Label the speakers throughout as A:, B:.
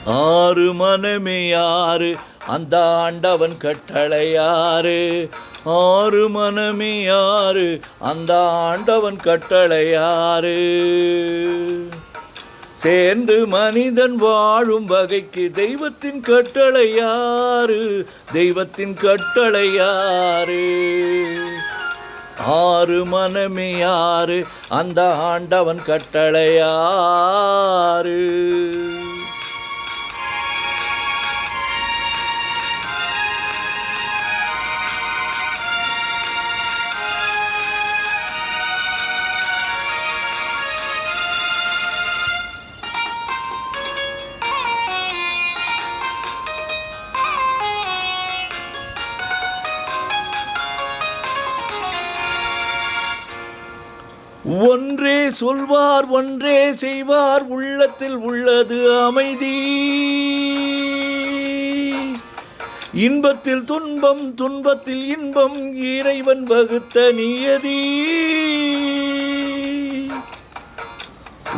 A: ஆறு மனமே யாரு அந்த ஆண்டவன் கட்டளையாரு. ஆறு மனமே யாரு அந்த ஆண்டவன் கட்டளையாரு. சேர்ந்து மனிதன் வாழும் வகைக்கு தெய்வத்தின் கட்டளையாரு. தெய்வத்தின் கட்டளையாரு. ஆறு மனமே யாரு அந்த ஆண்டவன் கட்டளையாரு. ஒன்றே சொல்வார் ஒன்றே செய்வார் உள்ளத்தில் உள்ளது அமைதி. இன்பத்தில் துன்பம் துன்பத்தில் இன்பம் இறைவன் வகுத்த நியதி.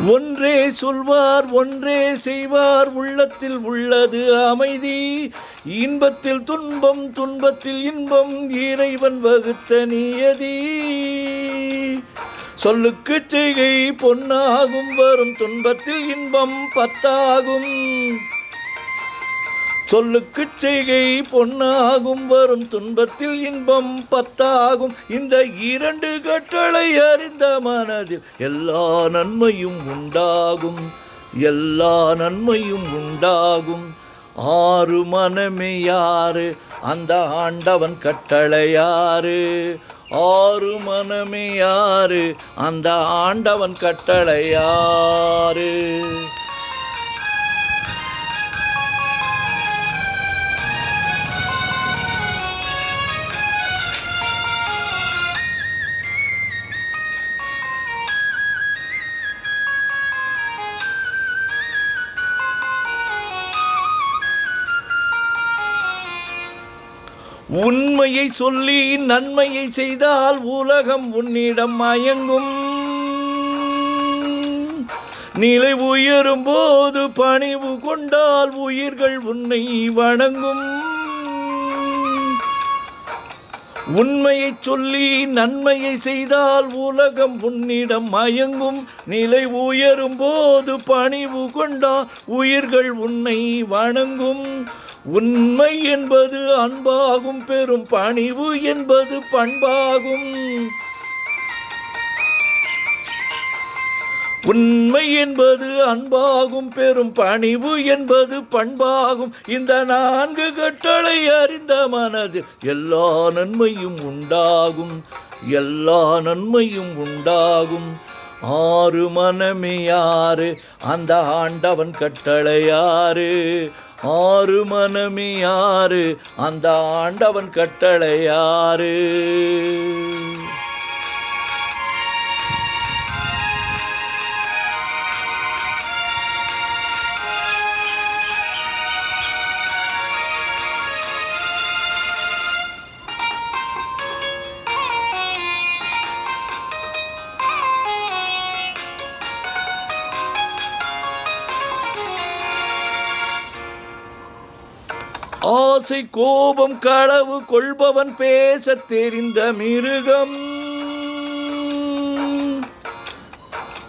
A: ஒன்றே சொல்வார் ஒன்றே செய்வார் உள்ளத்தில் உள்ளது அமைதி. இன்பத்தில் துன்பம் துன்பத்தில் இன்பம் இறைவன் வகுத்த நியதி. சொல்லுக்கு செய்கை பொன்னாகும் வரும் துன்பத்தில் இன்பம் பத்தாகும். சொல்லுக்கு செய்கை பொன்னாகும் வரும் துன்பத்தில் இன்பம் பத்தாகும். இந்த இரண்டு கட்டளை அறிந்த மனதில் எல்லா நன்மையும் உண்டாகும். எல்லா நன்மையும் உண்டாகும். ஆறு மனமே யாரு அந்த ஆண்டவன் கட்டளையாரு. ஆறு மனமே யாரு அந்த ஆண்டவன் கட்டளையாரு. உண்மையை சொல்லி நன்மையை செய்தால் உலகம் உன்னிடம் மயங்கும். நிலை உயரும் போது பணிவு கொண்டால் உயிர்கள் உன்னை வணங்கும். உண்மையை சொல்லி நன்மையை செய்தால் உலகம் உன்னிடம் மயங்கும். நிலை உயரும் போது பணிவு கொண்டால் உயிர்கள் உன்னை வணங்கும். உண்மை என்பது அன்பாகும் பெரும் பணிவு என்பது பண்பாகும். உண்மை என்பது அன்பாகும் பெரும் பணிவு என்பது பண்பாகும். இந்த நான்கு கட்டளை அறிந்த மனதில் எல்லா நன்மையும் உண்டாகும். எல்லா நன்மையும் உண்டாகும். ஆறு மனமே யாரு அந்த ஆண்டவன் கட்டளையாரு. ஆறு மனமே யாரு அந்த ஆண்டவன் கட்டளையாரு. ஆசை கோபம் களவு கொள்பவன் பேச தெரிந்த மிருகம்.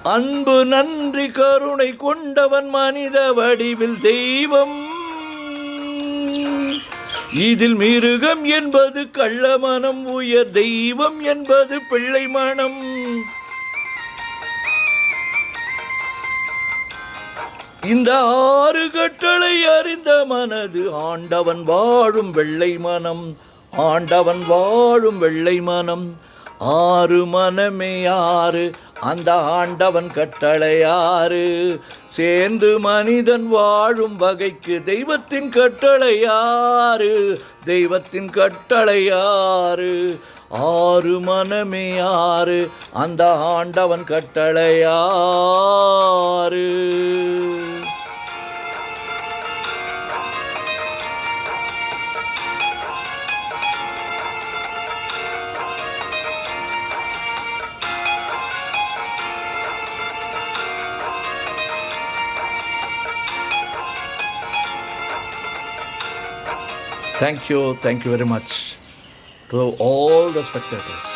A: அன்பு நன்றி கருணை கொண்டவன் மனித வடிவில் தெய்வம். இதில் மிருகம் என்பது கள்ள மனம், உயர் தெய்வம் என்பது பிள்ளை மனம். இந்த ஆறு கட்டளை அறிந்த மனது ஆண்டவன் வாழும் வெள்ளை மனம். ஆண்டவன் வாழும் வெள்ளை மனம். ஆறு மனமே யாரு அந்த ஆண்டவன் கட்டளையாறு. சேர்ந்து மனிதன் வாழும் வகைக்கு தெய்வத்தின் கட்டளையாறு, தெய்வத்தின் கட்டளையாறு. ஆறு மனமே ஆறு, அந்த ஆண்டவன் கட்டளையாறு. Thank you very much to all the spectators.